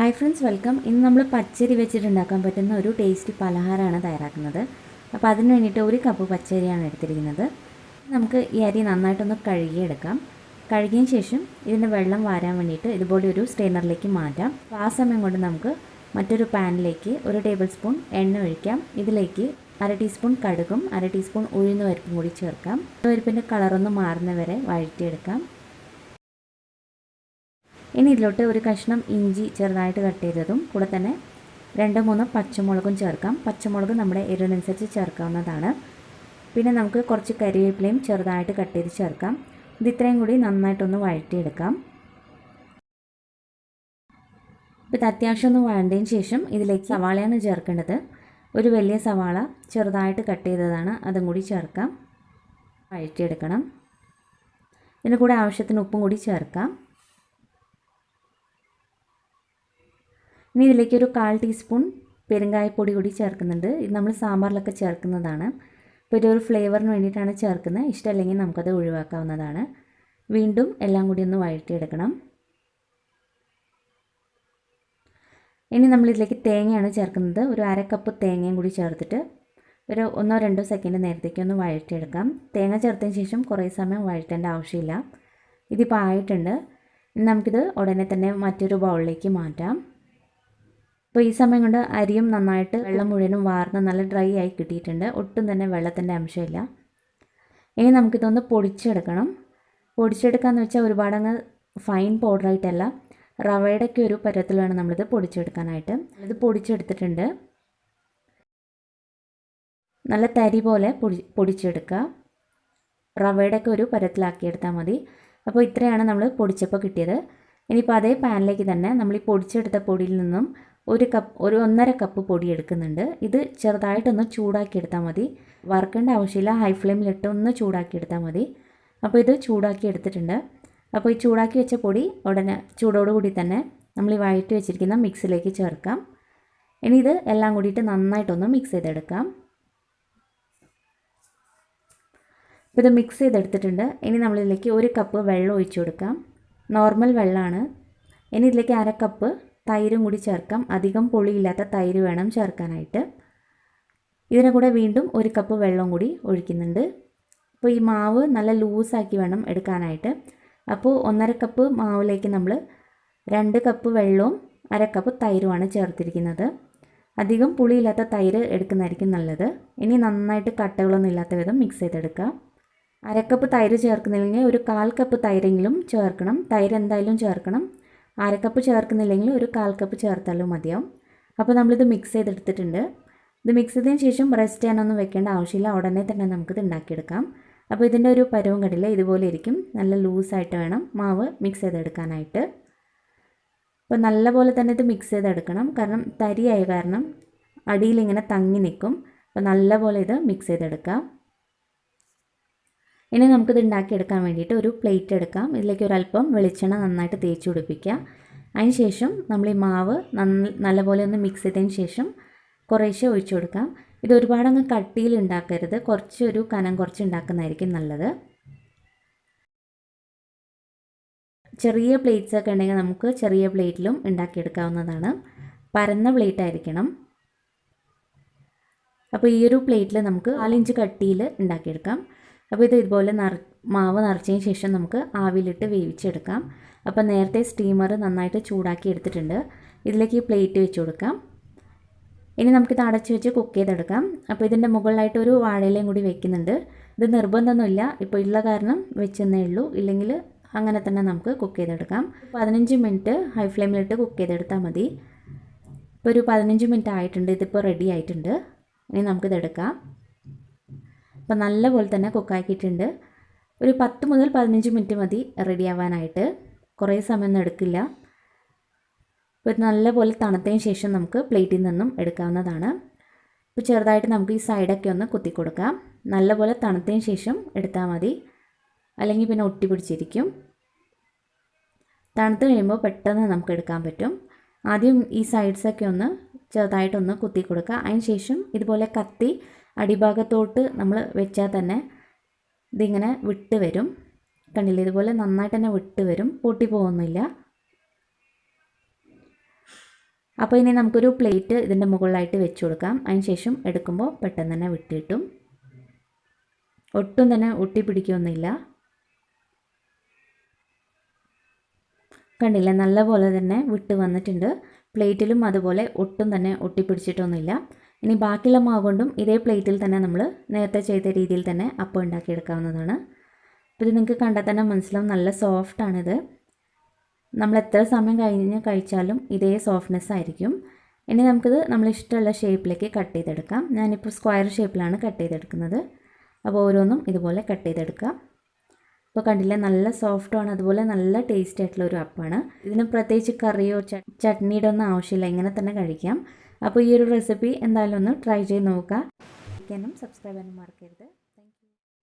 Hi friends, welcome. ഇന്ന് നമ്മൾ പച്ചരി വെച്ചിട്ടുണ്ടാക്കാൻ പറ്റുന്ന ഒരു ടേസ്റ്റി പലഹാരമാണ് തയ്യാറാക്കുന്നത്. അപ്പോൾ അതിന് വേണ്ടിയിട്ട് 1 കപ്പ് പച്ചരിയാണ് എടുത്തിരിക്കുന്നത്. നമുക്ക് ഈ അരി നന്നായിട്ടൊന്ന് കഴുകിയെടുക്കാം. കഴുകിയതിന് ശേഷം ഇതിൻ്റെ വെള്ളം വാരാൻ വേണ്ടിയിട്ട് ഇതുപോലെ ഒരു സ്ട്രെയിനറിലേക്ക് മാറ്റാം. ആ സമയം കൊണ്ട് നമുക്ക് മറ്റൊരു പാനിലേക്ക് 1 ടേബിൾ സ്പൂൺ എണ്ണ ഒഴിക്കാം. ഇതിലേക്ക് 1/2 ടീസ്പൂൺ കടുകും 1/2 ടീസ്പൂൺ ഉഴുന്ന് പരിപ്പും കൂടി ചേർക്കാം. പരിപ്പിൻ്റെ കളറൊന്ന് മാറുന്നവരെ വഴറ്റിയെടുക്കാം. ഇനി ഇതിലോട്ട് 1 കഷ്ണം ഇഞ്ചി ചെറുതായിട്ട് കട്ട് ചെയ്തതും കൂടെ തന്നെ 2-3 പച്ചമുളകും ചേർക്കാം. പച്ചമുളക് നമ്മുടെ എരിവിനനുസരിച്ച് ചേർക്കാവുന്നതാണ്. പിന്നെ നമുക്ക് കുറച്ച് കരിവേപ്പിലയും ചെറുതായിട്ട് കട്ട് ചെയ്ത് ചേർക്കാം. ഇത് ഇത്രയും കൂടി നന്നായിട്ടൊന്ന് വഴറ്റിയെടുക്കാം. ഇത് അത്യാവശ്യം ഒന്ന് വഴണ്ടതിന് ശേഷം ഇതിലേക്ക് സവാളയാണ് ചേർക്കേണ്ടത്. ഒരു വലിയ സവാള ചെറുതായിട്ട് കട്ട് ചെയ്തതാണ്, അതും കൂടി ചേർക്കാം. വഴറ്റിയെടുക്കണം. ഇതിന് കൂടെ ആവശ്യത്തിന് ഉപ്പും കൂടി ചേർക്കാം. ഇനി ഇതിലേക്ക് ഒരു 1/4 ടീസ്പൂൺ പെരുങ്കായപ്പൊടി കൂടി ചേർക്കുന്നുണ്ട്. ഇത് നമ്മൾ സാമ്പാറിലൊക്കെ ചേർക്കുന്നതാണ്. അപ്പോൾ ഇതൊരു ഫ്ലേവറിന് വേണ്ടിയിട്ടാണ് ചേർക്കുന്നത്. ഇഷ്ടമല്ലെങ്കിൽ നമുക്കത് ഒഴിവാക്കാവുന്നതാണ്. വീണ്ടും എല്ലാം കൂടി ഒന്ന് വഴറ്റിയെടുക്കണം. ഇനി നമ്മളിതിലേക്ക് തേങ്ങയാണ് ചേർക്കുന്നത്. ഒരു 1/2 കപ്പ് തേങ്ങയും കൂടി ചേർത്തിട്ട് ഒരു 1-2 സെക്കൻഡ് നേരത്തേക്ക് ഒന്ന് വഴറ്റിയെടുക്കാം. തേങ്ങ ചേർത്തതിന് ശേഷം കുറേ സമയം വഴറ്റേണ്ട ആവശ്യമില്ല. ഇതിപ്പോൾ ആയിട്ടുണ്ട്. ഇനി നമുക്കിത് ഉടനെ തന്നെ മറ്റൊരു ബൗളിലേക്ക് മാറ്റാം. അപ്പോൾ ഈ സമയം കൊണ്ട് അരിയും നന്നായിട്ട് വെള്ളം മുഴുവനും വാർന്ന് നല്ല ഡ്രൈ ആയി കിട്ടിയിട്ടുണ്ട്. ഒട്ടും തന്നെ വെള്ളത്തിൻ്റെ അംശമില്ല. ഇനി നമുക്കിതൊന്ന് പൊടിച്ചെടുക്കണം. പൊടിച്ചെടുക്കാമെന്ന് വെച്ചാൽ ഒരുപാടങ്ങ് ഫൈൻ പൗഡറായിട്ടല്ല, റവയുടെയൊക്കെ ഒരു പരുവത്തിൽ വേണം നമ്മളിത് പൊടിച്ചെടുക്കാനായിട്ട്. ഇത് പൊടിച്ചെടുത്തിട്ടുണ്ട്. നല്ല തരി പോലെ പൊടിച്ചെടുക്കുക. റവയുടെയൊക്കെ ഒരു പരുവത്തിലാക്കിയെടുത്താൽ മതി. അപ്പോൾ ഇത്രയാണ് നമ്മൾ പൊടിച്ചപ്പോൾ കിട്ടിയത്. ഇനിയിപ്പോൾ അതേ പാനിലേക്ക് തന്നെ നമ്മൾ ഈ പൊടിച്ചെടുത്ത പൊടിയിൽ നിന്നും 1.5 കപ്പ് പൊടി എടുക്കുന്നുണ്ട്. ഇത് ചെറുതായിട്ടൊന്ന് ചൂടാക്കിയെടുത്താൽ മതി. വറുക്കേണ്ട ആവശ്യമില്ല. ഹൈ ഫ്ലെയിമിലിട്ട് ഒന്ന് ചൂടാക്കിയെടുത്താൽ മതി. അപ്പോൾ ഇത് ചൂടാക്കി എടുത്തിട്ടുണ്ട്. അപ്പോൾ ഈ ചൂടാക്കി വെച്ച പൊടി ഉടനെ ചൂടോടുകൂടി തന്നെ നമ്മൾ ഈ വഴറ്റി വെച്ചിരിക്കുന്ന മിക്സിലേക്ക് ചേർക്കാം. ഇനി ഇത് എല്ലാം കൂടിയിട്ട് നന്നായിട്ടൊന്ന് മിക്സ് ചെയ്തെടുക്കാം. അപ്പോൾ ഇത് മിക്സ് ചെയ്തെടുത്തിട്ടുണ്ട്. ഇനി നമ്മളിതിലേക്ക് 1 കപ്പ് വെള്ളം ഒഴിച്ചു കൊടുക്കാം. നോർമൽ വെള്ളമാണ്. ഇനി ഇതിലേക്ക് 1/2 കപ്പ് തൈരും കൂടി ചേർക്കാം. അധികം പുളിയില്ലാത്ത തൈര് വേണം ചേർക്കാനായിട്ട്. ഇതിനെ കൂടെ വീണ്ടും 1 കപ്പ് വെള്ളം കൂടി ഒഴിക്കുന്നുണ്ട്. അപ്പോൾ ഈ മാവ് നല്ല ലൂസാക്കി വേണം എടുക്കാനായിട്ട്. അപ്പോൾ 1/2 കപ്പ് മാവിലേക്ക് നമ്മൾ 2 കപ്പ് വെള്ളവും 1/2 കപ്പ് തൈരുമാണ് ചേർത്തിരിക്കുന്നത്. അധികം പുളിയില്ലാത്ത തൈര് എടുക്കുന്നതായിരിക്കും നല്ലത്. ഇനി നന്നായിട്ട് കട്ടകളൊന്നും ഇല്ലാത്ത വിധം മിക്സ് ചെയ്തെടുക്കുക. 1/2 കപ്പ് തൈര് ചേർക്കുന്നില്ലെങ്കിൽ ഒരു 1/4 കപ്പ് തൈരെങ്കിലും ചേർക്കണം. തൈര് എന്തായാലും ചേർക്കണം. 1/2 കപ്പ് ചേർക്കുന്നില്ലെങ്കിൽ ഒരു 1/4 കപ്പ് ചേർത്താലും മതിയാവും. അപ്പോൾ നമ്മളിത് മിക്സ് ചെയ്തെടുത്തിട്ടുണ്ട്. ഇത് മിക്സ് ചെയ്തതിന് ശേഷം റെസ്റ്റ് ചെയ്യാനൊന്നും വെക്കേണ്ട ആവശ്യമില്ല. ഉടനെ തന്നെ നമുക്കിത് ഉണ്ടാക്കിയെടുക്കാം. അപ്പോൾ ഇതിൻ്റെ ഒരു പരുവം കണ്ടില്ല, ഇതുപോലെ ഇരിക്കും. നല്ല ലൂസായിട്ട് വേണം മാവ് മിക്സ് ചെയ്തെടുക്കാനായിട്ട്. അപ്പോൾ നല്ലപോലെ തന്നെ ഇത് മിക്സ് ചെയ്തെടുക്കണം. കാരണം തരിയായ കാരണം അടിയിലിങ്ങനെ തങ്ങി നിൽക്കും. അപ്പോൾ നല്ലപോലെ ഇത് മിക്സ് ചെയ്തെടുക്കാം. ഇനി നമുക്കിത് ഉണ്ടാക്കിയെടുക്കാൻ വേണ്ടിയിട്ട് ഒരു പ്ലേറ്റ് എടുക്കാം. ഇതിലേക്ക് ഒരല്പം വെളിച്ചെണ്ണ നന്നായിട്ട് തേച്ച് പിടിപ്പിക്കുക. അതിന് ശേഷം നമ്മൾ ഈ മാവ് നല്ലപോലെ ഒന്ന് മിക്സ് ചെയ്തതിന് ശേഷം കുറേശ്ശെ ഒഴിച്ചു കൊടുക്കാം. ഇത് ഒരുപാടങ്ങ് കട്ടിയിൽ ഉണ്ടാക്കരുത്. കുറച്ചൊരു കനം കുറച്ച് ഉണ്ടാക്കുന്നതായിരിക്കും നല്ലത്. ചെറിയ പ്ലേറ്റ്സ് ഒക്കെ ഉണ്ടെങ്കിൽ നമുക്ക് ചെറിയ പ്ലേറ്റിലും ഉണ്ടാക്കിയെടുക്കാവുന്നതാണ്. പരന്ന പ്ലേറ്റ് ആയിരിക്കണം. അപ്പോൾ ഈ ഒരു പ്ലേറ്റിൽ നമുക്ക് 4 ഇഞ്ച് കട്ടിയിൽ ഉണ്ടാക്കിയെടുക്കാം. അപ്പോൾ ഇത് ഇതുപോലെ മാവ് നിറച്ചതിന് ശേഷം നമുക്ക് ആവിയിലിട്ട് വേവിച്ചെടുക്കാം. അപ്പോൾ നേരത്തെ സ്റ്റീമർ നന്നായിട്ട് ചൂടാക്കി എടുത്തിട്ടുണ്ട്. ഇതിലേക്ക് ഈ പ്ലേറ്റ് വെച്ച് കൊടുക്കാം. ഇനി നമുക്കിത് അടച്ച് വെച്ച് കുക്ക് ചെയ്തെടുക്കാം. അപ്പോൾ ഇതിൻ്റെ മുകളിലായിട്ട് ഒരു വാഴയിലയും കൂടി വെക്കുന്നുണ്ട്. ഇത് നിർബന്ധമൊന്നുമില്ല, ഇപ്പോൾ ഉള്ള കാരണം വെച്ചെന്നേ ഉള്ളൂ. ഇല്ലെങ്കിൽ അങ്ങനെ തന്നെ നമുക്ക് കുക്ക് ചെയ്തെടുക്കാം. 15 മിനിറ്റ് ഹൈ ഫ്ലെയിമിലിട്ട് കുക്ക് ചെയ്തെടുത്താൽ മതി. ഇപ്പോൾ ഒരു 15 മിനിറ്റ് ആയിട്ടുണ്ട്. ഇതിപ്പോൾ റെഡി ആയിട്ടുണ്ട്. ഇനി നമുക്കിതെടുക്കാം. അപ്പോൾ നല്ലപോലെ തന്നെ കുക്കാക്കിയിട്ടുണ്ട്. ഒരു 10 മുതൽ 15 മിനിറ്റ് മതി റെഡി ആവാനായിട്ട്. കുറേ സമയമൊന്നും എടുക്കില്ല. അപ്പോൾ ഇത് നല്ലപോലെ തണുത്തതിന് ശേഷം നമുക്ക് പ്ലേറ്റിൽ നിന്നും എടുക്കാവുന്നതാണ്. ഇപ്പോൾ ചെറുതായിട്ട് നമുക്ക് ഈ സൈഡൊക്കെ ഒന്ന് കുത്തി കൊടുക്കാം. നല്ലപോലെ തണുത്തതിന് ശേഷം എടുത്താൽ മതി, അല്ലെങ്കിൽ പിന്നെ ഒട്ടി പിടിച്ചിരിക്കും. തണുത്ത് കഴിയുമ്പോൾ പെട്ടെന്ന് നമുക്ക് എടുക്കാൻ പറ്റും. ആദ്യം ഈ സൈഡ്സൊക്കെ ഒന്ന് ചെറുതായിട്ടൊന്ന് കുത്തി കൊടുക്കുക. അതിന് ശേഷം ഇതുപോലെ കത്തി അടിഭാഗത്തോട്ട് നമ്മൾ വെച്ചാൽ തന്നെ ഇതിങ്ങനെ വിട്ട് വരും. കണ്ടില്ലേ, ഇതുപോലെ നന്നായിട്ട് തന്നെ വിട്ട് വരും, പൊട്ടി പോകുന്നില്ല. അപ്പോൾ ഇനി നമുക്കൊരു പ്ലേറ്റ് ഇതിൻ്റെ മുകളിലായിട്ട് വെച്ച് കൊടുക്കാം. അതിന് ശേഷം എടുക്കുമ്പോൾ പെട്ടെന്ന് തന്നെ വിട്ട് കിട്ടും. ഒട്ടും തന്നെ ഒട്ടി പിടിക്കുകയൊന്നുമില്ല. കണ്ടില്ലേ, നല്ലപോലെ തന്നെ വിട്ട് വന്നിട്ടുണ്ട്. പ്ലേറ്റിലും അതുപോലെ ഒട്ടും തന്നെ ഒട്ടിപ്പിടിച്ചിട്ടൊന്നുമില്ല. ഇനി ബാക്കിയുള്ള മാവ് കൊണ്ടും ഇതേ പ്ലേറ്റിൽ തന്നെ നമ്മൾ നേരത്തെ ചെയ്ത രീതിയിൽ തന്നെ അപ്പം ഉണ്ടാക്കിയെടുക്കാവുന്നതാണ്. അപ്പോൾ ഇത് നിങ്ങൾക്ക് കണ്ടാൽ തന്നെ മനസ്സിലാവും, നല്ല സോഫ്റ്റാണിത്. നമ്മൾ എത്ര സമയം കഴിഞ്ഞ് കഴിച്ചാലും ഇതേ സോഫ്റ്റ്നെസ് ആയിരിക്കും. ഇനി നമുക്കിത് നമ്മളിഷ്ടമുള്ള ഷേപ്പിലേക്ക് കട്ട് ചെയ്തെടുക്കാം. ഞാനിപ്പോൾ സ്ക്വയർ ഷേപ്പിലാണ് കട്ട് ചെയ്തെടുക്കുന്നത്. അപ്പോൾ ഓരോന്നും ഇതുപോലെ കട്ട് ചെയ്തെടുക്കാം. അപ്പോൾ കണ്ടില്ലേ, നല്ല സോഫ്റ്റുമാണ്, അതുപോലെ നല്ല ടേസ്റ്റ് ആയിട്ടുള്ള ഒരു അപ്പമാണ്. ഇതിന് പ്രത്യേകിച്ച് കറിയോ ചട്നിയുടെ ഒന്നും ആവശ്യമില്ല, ഇങ്ങനെ തന്നെ കഴിക്കാം. അപ്പോൾ ഈ ഒരു റെസിപ്പി എന്തായാലും ഒന്ന് ട്രൈ ചെയ്ത് നോക്കുക. സബ്സ്ക്രൈബ് ചെയ്യാനും മറക്കരുത്.